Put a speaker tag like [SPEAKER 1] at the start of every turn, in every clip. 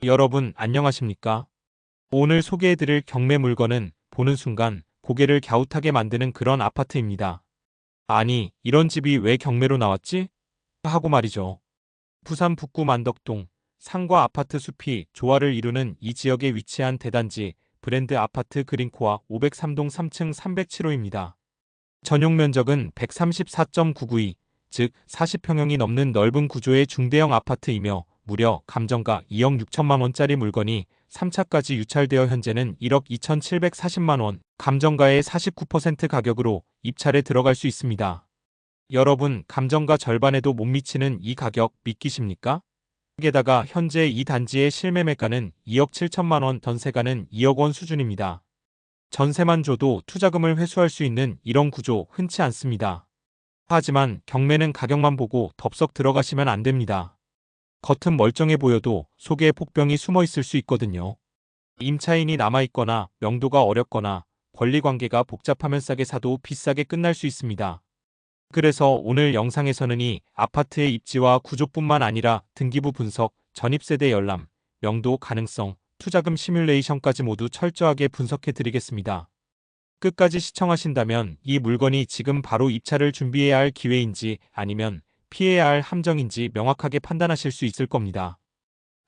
[SPEAKER 1] 여러분 안녕하십니까? 오늘 소개해드릴 경매 물건은 보는 순간 고개를 갸웃하게 만드는 그런 아파트입니다. 아니, 이런 집이 왜 경매로 나왔지? 하고 말이죠. 부산 북구 만덕동 상가 아파트 숲이 조화를 이루는 이 지역에 위치한 대단지 브랜드 아파트 그린코아 503동 3층 307호입니다. 전용 면적은 134.992, 즉 40평형이 넘는 넓은 구조의 중대형 아파트이며 무려 감정가 2억 6천만 원짜리 물건이 3차까지 유찰되어 현재는 1억 2,740만 원, 감정가의 49% 가격으로 입찰에 들어갈 수 있습니다. 여러분, 감정가 절반에도 못 미치는 이 가격 믿기십니까? 게다가 현재 이 단지의 실매매가는 2억 7천만 원, 전세가는 2억 원 수준입니다. 전세만 줘도 투자금을 회수할 수 있는 이런 구조 흔치 않습니다. 하지만 경매는 가격만 보고 덥석 들어가시면 안 됩니다. 겉은 멀쩡해 보여도 속에 폭병이 숨어 있을 수 있거든요. 임차인이 남아있거나 명도가 어렵거나 권리관계가 복잡하면 싸게 사도 비싸게 끝날 수 있습니다. 그래서 오늘 영상에서는 이 아파트의 입지와 구조뿐만 아니라 등기부 분석, 전입세대 열람, 명도 가능성, 투자금 시뮬레이션까지 모두 철저하게 분석해 드리겠습니다. 끝까지 시청하신다면 이 물건이 지금 바로 입찰을 준비해야 할 기회인지 아니면 피해야 할 함정인지 명확하게 판단하실 수 있을 겁니다.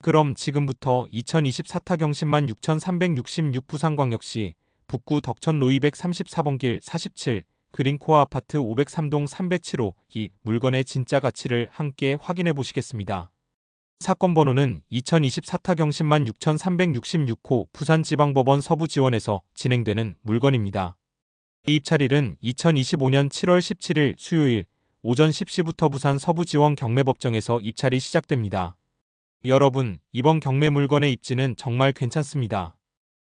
[SPEAKER 1] 그럼 지금부터 2024타경 10만 6,366 부산광역시 북구 덕천로 234번 길 47 그린코아 아파트 503동 307호 이 물건의 진짜 가치를 함께 확인해 보시겠습니다. 사건 번호는 2024타경 10만 6,366호 부산지방법원 서부지원에서 진행되는 물건입니다. 입찰일은 2025년 7월 17일 수요일 오전 10시부터 부산 서부지원 경매법정에서 입찰이 시작됩니다. 여러분, 이번 경매 물건의 입지는 정말 괜찮습니다.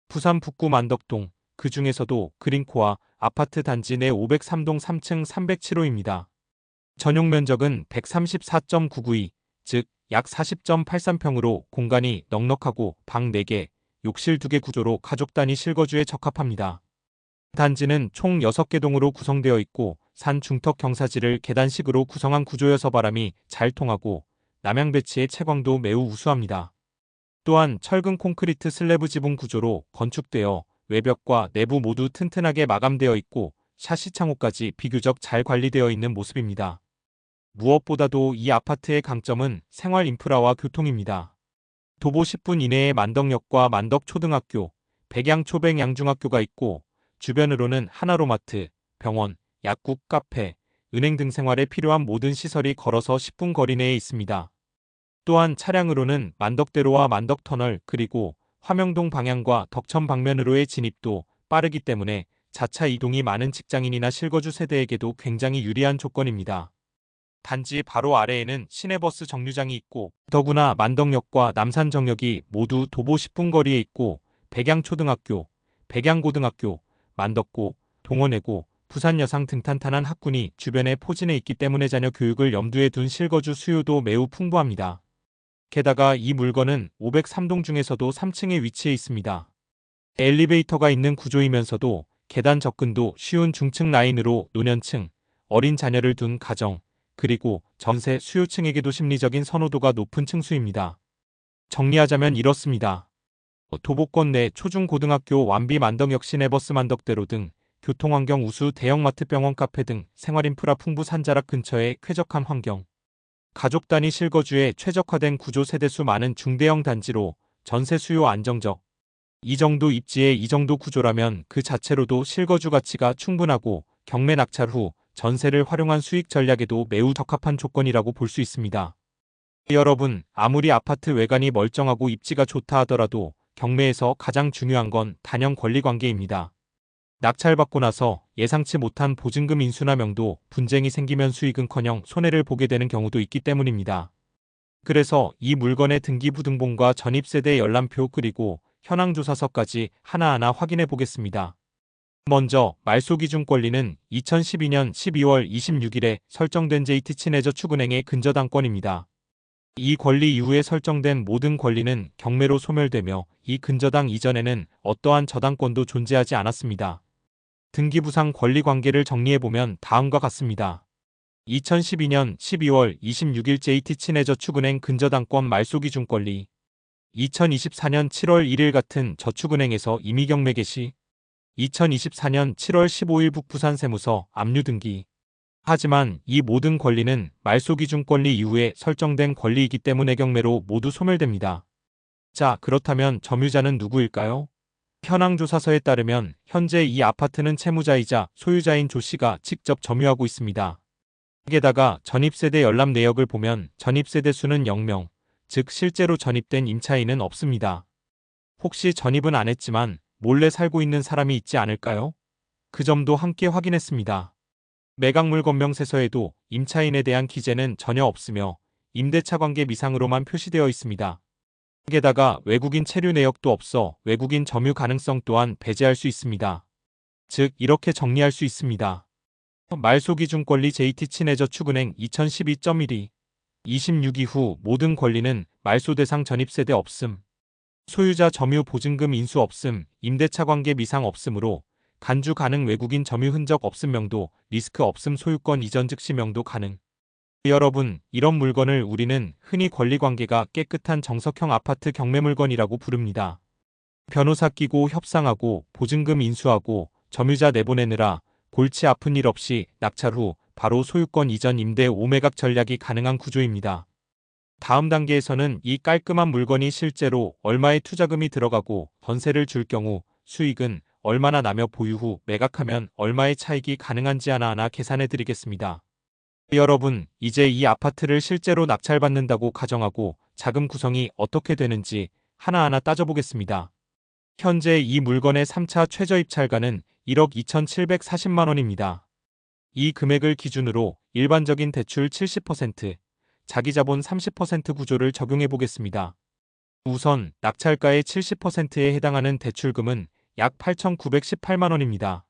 [SPEAKER 1] 부산 북구 만덕동, 그 중에서도 그린코아 아파트 단지 내 503동 3층 307호입니다. 전용 면적은 134.992, 즉 약 40.83평으로 공간이 넉넉하고 방 4개, 욕실 2개 구조로 가족 단위 실거주에 적합합니다. 단지는 총 6개 동으로 구성되어 있고 산 중턱 경사지를 계단식으로 구성한 구조여서 바람이 잘 통하고 남향 배치의 채광도 매우 우수합니다. 또한 철근 콘크리트 슬래브 지붕 구조로 건축되어 외벽과 내부 모두 튼튼하게 마감되어 있고 샤시 창호까지 비교적 잘 관리되어 있는 모습입니다. 무엇보다도 이 아파트의 강점은 생활 인프라와 교통입니다. 도보 10분 이내에 만덕역과 만덕초등학교, 백양초백양중학교가 있고 주변으로는 하나로마트, 병원, 약국, 카페, 은행 등 생활에 필요한 모든 시설이 걸어서 10분 거리 내에 있습니다. 또한 차량으로는 만덕대로와 만덕터널 그리고 화명동 방향과 덕천 방면으로의 진입도 빠르기 때문에 자차 이동이 많은 직장인이나 실거주 세대에게도 굉장히 유리한 조건입니다. 단지 바로 아래에는 시내버스 정류장이 있고 더구나 만덕역과 남산정역이 모두 도보 10분 거리에 있고 백양초등학교, 백양고등학교, 만덕고, 동원외고, 부산여상 등 탄탄한 학군이 주변에 포진해 있기 때문에 자녀 교육을 염두에 둔 실거주 수요도 매우 풍부합니다. 게다가 이 물건은 503동 중에서도 3층에 위치해 있습니다. 엘리베이터가 있는 구조이면서도 계단 접근도 쉬운 중층 라인으로 노년층, 어린 자녀를 둔 가정, 그리고 전세 수요층에게도 심리적인 선호도가 높은 층수입니다. 정리하자면 이렇습니다. 도보권 내 초중고등학교 완비 만덕역 시내버스 만덕대로 등 교통환경 우수 대형마트 병원 카페 등 생활인프라 풍부 산자락 근처에 쾌적한 환경. 가족 단위 실거주에 최적화된 구조 세대수 많은 중대형 단지로 전세 수요 안정적. 이 정도 입지에 이 정도 구조라면 그 자체로도 실거주 가치가 충분하고 경매 낙찰 후 전세를 활용한 수익 전략에도 매우 적합한 조건이라고 볼 수 있습니다. 여러분, 아무리 아파트 외관이 멀쩡하고 입지가 좋다 하더라도 경매에서 가장 중요한 건 단형 권리관계입니다. 낙찰받고 나서 예상치 못한 보증금 인수나 명도, 분쟁이 생기면 수익은커녕 손해를 보게 되는 경우도 있기 때문입니다. 그래서 이 물건의 등기부등본과 전입세대 열람표 그리고 현황조사서까지 하나하나 확인해 보겠습니다. 먼저 말소기준 권리는 2012년 12월 26일에 설정된 JT친해저축은행의 근저당권입니다. 이 권리 이후에 설정된 모든 권리는 경매로 소멸되며 이 근저당 이전에는 어떠한 저당권도 존재하지 않았습니다. 등기부상 권리관계를 정리해보면 다음과 같습니다. 2012년 12월 26일 JT친해저축은행 근저당권 말소기준 권리 2024년 7월 1일 같은 저축은행에서 임의경매 개시, 2024년 7월 15일 북부산세무서 압류 등기. 하지만 이 모든 권리는 말소기준 권리 이후에 설정된 권리이기 때문에 경매로 모두 소멸됩니다. 자, 그렇다면 점유자는 누구일까요? 현황조사서에 따르면 현재 이 아파트는 채무자이자 소유자인 조 씨가 직접 점유하고 있습니다. 게다가 전입세대 열람 내역을 보면 전입세대 수는 0명, 즉 실제로 전입된 임차인은 없습니다. 혹시 전입은 안 했지만 몰래 살고 있는 사람이 있지 않을까요? 그 점도 함께 확인했습니다. 매각물 건명세서에도 임차인에 대한 기재는 전혀 없으며 임대차 관계 미상으로만 표시되어 있습니다. 게다가 외국인 체류 내역도 없어 외국인 점유 가능성 또한 배제할 수 있습니다. 즉 이렇게 정리할 수 있습니다. 말소기준권리 JT친해저축은행 2012.12 26 이후 모든 권리는 말소 대상 전입세대 없음, 소유자 점유 보증금 인수 없음, 임대차 관계 미상 없음으로 간주 가능 외국인 점유 흔적 없음 명도 리스크 없음 소유권 이전 즉시 명도 가능. 여러분, 이런 물건을 우리는 흔히 권리관계가 깨끗한 정석형 아파트 경매물건이라고 부릅니다. 변호사 끼고 협상하고 보증금 인수하고 점유자 내보내느라 골치 아픈 일 없이 낙찰 후 바로 소유권 이전 임대 5매각 전략이 가능한 구조입니다. 다음 단계에서는 이 깔끔한 물건이 실제로 얼마의 투자금이 들어가고 전세를 줄 경우 수익은 얼마나 나며 보유 후 매각하면 얼마의 차익이 가능한지 하나하나 계산해 드리겠습니다. 여러분, 이제 이 아파트를 실제로 낙찰받는다고 가정하고 자금 구성이 어떻게 되는지 하나하나 따져보겠습니다. 현재 이 물건의 3차 최저 입찰가는 1억 2,740만 원입니다. 이 금액을 기준으로 일반적인 대출 70%, 자기자본 30% 구조를 적용해 보겠습니다. 우선 낙찰가의 70%에 해당하는 대출금은 약 8,918만 원입니다.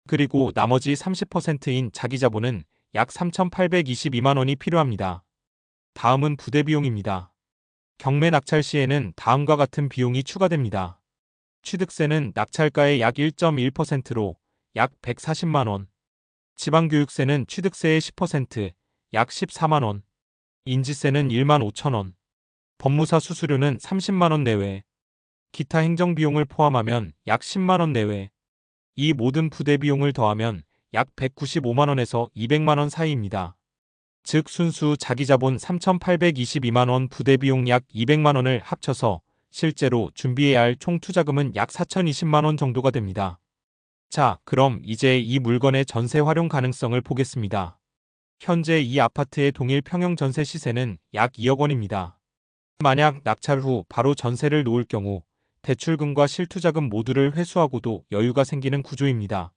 [SPEAKER 1] 그리고 나머지 30%인 자기자본은 약 3,822만 원이 필요합니다. 다음은 부대비용입니다. 경매 낙찰 시에는 다음과 같은 비용이 추가됩니다. 취득세는 낙찰가의 약 1.1%로 약 140만 원, 지방교육세는 취득세의 10%, 약 14만 원, 인지세는 1만 5천 원, 법무사 수수료는 30만 원 내외, 기타 행정비용을 포함하면 약 10만 원 내외, 이 모든 부대비용을 더하면 약 195만 원에서 200만 원 사이입니다. 즉 순수 자기자본 3,822만 원 부대비용 약 200만 원을 합쳐서 실제로 준비해야 할 총 투자금은 약 4,020만 원 정도가 됩니다. 자, 그럼 이제 이 물건의 전세 활용 가능성을 보겠습니다. 현재 이 아파트의 동일 평형 전세 시세는 약 2억 원입니다. 만약 낙찰 후 바로 전세를 놓을 경우 대출금과 실투자금 모두를 회수하고도 여유가 생기는 구조입니다.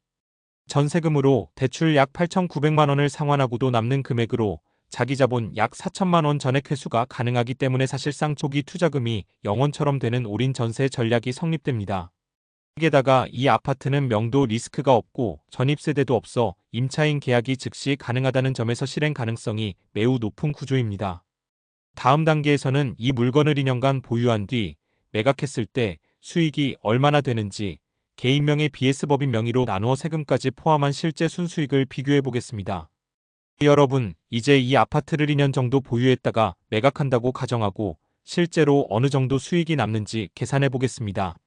[SPEAKER 1] 전세금으로 대출 약 8,900만 원을 상환하고도 남는 금액으로 자기자본 약 4천만 원 전액 회수가 가능하기 때문에 사실상 초기 투자금이 0원처럼 되는 올인 전세 전략이 성립됩니다. 게다가 이 아파트는 명도 리스크가 없고 전입세대도 없어 임차인 계약이 즉시 가능하다는 점에서 실행 가능성이 매우 높은 구조입니다. 다음 단계에서는 이 물건을 2년간 보유한 뒤 매각했을 때 수익이 얼마나 되는지 개인명의 BS 법인 명의로 나누어 세금까지 포함한 실제 순수익을 비교해 보겠습니다. 여러분, 이제 이 아파트를 2년 정도 보유했다가 매각한다고 가정하고 실제로 어느 정도 수익이 남는지 계산해 보겠습니다.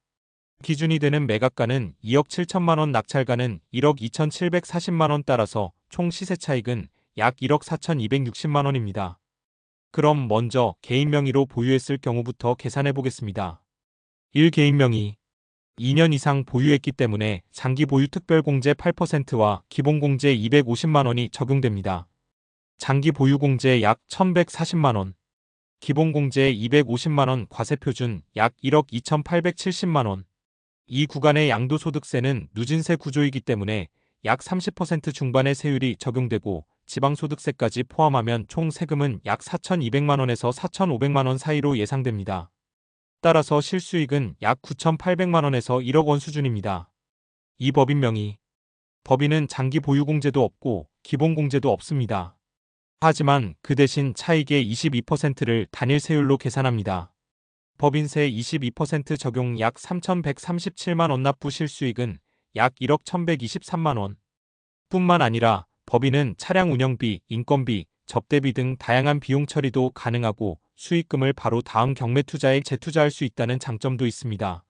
[SPEAKER 1] 기준이 되는 매각가는 2억 7천만 원, 낙찰가는 1억 2,740만 원 따라서 총 시세 차익은 약 1억 4,260만 원입니다. 그럼 먼저 개인 명의로 보유했을 경우부터 계산해 보겠습니다. 1. 개인 명의 2년 이상 보유했기 때문에 장기 보유 특별공제 8%와 기본공제 250만 원이 적용됩니다. 장기 보유 공제 약 1,140만 원, 기본공제 250만 원, 과세표준 약 1억 2,870만 원. 이 구간의 양도소득세는 누진세 구조이기 때문에 약 30% 중반의 세율이 적용되고 지방소득세까지 포함하면 총 세금은 약 4,200만 원에서 4,500만 원 사이로 예상됩니다. 따라서 실수익은 약 9,800만 원에서 1억 원 수준입니다. 이 법인 명의. 법인은 장기 보유공제도 없고 기본공제도 없습니다. 하지만 그 대신 차익의 22%를 단일 세율로 계산합니다. 법인세 22% 적용 약 3,137만 원, 납부 실수익은 약 1억 1,123만 원. 뿐만 아니라 법인은 차량 운영비, 인건비, 접대비 등 다양한 비용 처리도 가능하고 수익금을 바로 다음 경매 투자에 재투자할 수 있다는 장점도 있습니다.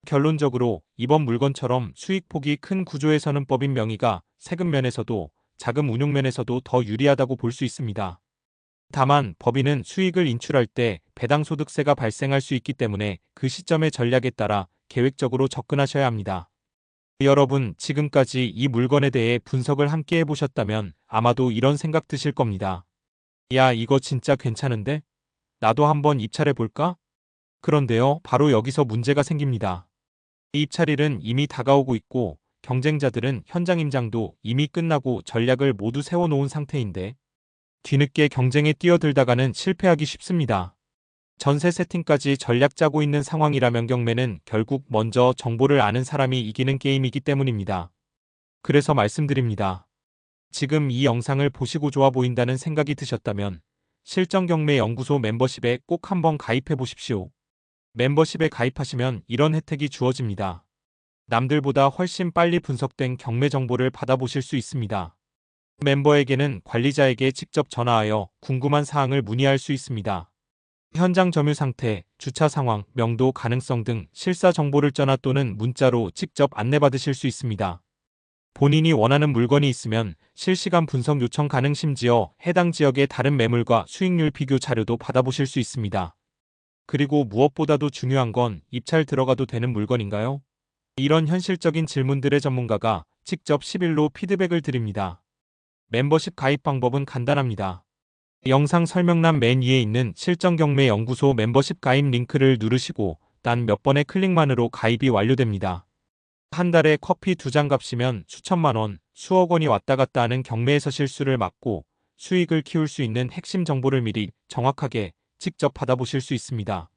[SPEAKER 1] 결론적으로 이번 물건처럼 수익폭이 큰 구조에서는 법인 명의가 세금 면에서도 자금 운용 면에서도 더 유리하다고 볼 수 있습니다. 다만 법인은 수익을 인출할 때 배당소득세가 발생할 수 있기 때문에 그 시점의 전략에 따라 계획적으로 접근하셔야 합니다. 여러분, 지금까지 이 물건에 대해 분석을 함께 해보셨다면 아마도 이런 생각 드실 겁니다. 야, 이거 진짜 괜찮은데? 나도 한번 입찰해볼까? 그런데요, 바로 여기서 문제가 생깁니다. 입찰일은 이미 다가오고 있고 경쟁자들은 현장 임장도 이미 끝나고 전략을 모두 세워놓은 상태인데 뒤늦게 경쟁에 뛰어들다가는 실패하기 쉽습니다. 전세 세팅까지 전략 짜고 있는 상황이라면 경매는 결국 먼저 정보를 아는 사람이 이기는 게임이기 때문입니다. 그래서 말씀드립니다. 지금 이 영상을 보시고 좋아 보인다는 생각이 드셨다면 실전경매연구소 멤버십에 꼭 한번 가입해 보십시오. 멤버십에 가입하시면 이런 혜택이 주어집니다. 남들보다 훨씬 빨리 분석된 경매 정보를 받아보실 수 있습니다. 멤버에게는 관리자에게 직접 전화하여 궁금한 사항을 문의할 수 있습니다. 현장 점유 상태, 주차 상황, 명도 가능성 등 실사 정보를 전화 또는 문자로 직접 안내받으실 수 있습니다. 본인이 원하는 물건이 있으면 실시간 분석 요청 가능, 심지어 해당 지역의 다른 매물과 수익률 비교 자료도 받아보실 수 있습니다. 그리고 무엇보다도 중요한 건 입찰 들어가도 되는 물건인가요? 이런 현실적인 질문들의 전문가가 직접 10일로 피드백을 드립니다. 멤버십 가입 방법은 간단합니다. 영상 설명란 맨 위에 있는 실전경매연구소 멤버십 가입 링크를 누르시고 단 몇 번의 클릭만으로 가입이 완료됩니다. 한 달에 커피 2잔 값이면 수천만 원, 수억 원이 왔다 갔다 하는 경매에서 실수를 막고 수익을 키울 수 있는 핵심 정보를 미리 정확하게 직접 받아보실 수 있습니다.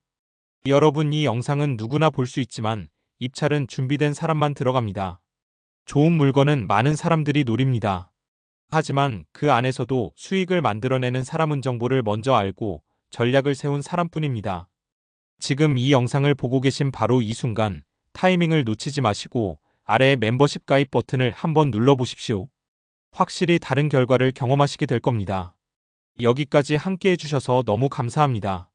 [SPEAKER 1] 여러분, 이 영상은 누구나 볼 수 있지만 입찰은 준비된 사람만 들어갑니다. 좋은 물건은 많은 사람들이 노립니다. 하지만 그 안에서도 수익을 만들어내는 사람은 정보를 먼저 알고 전략을 세운 사람뿐입니다. 지금 이 영상을 보고 계신 바로 이 순간 타이밍을 놓치지 마시고 아래 멤버십 가입 버튼을 한번 눌러보십시오. 확실히 다른 결과를 경험하시게 될 겁니다. 여기까지 함께 해주셔서 너무 감사합니다.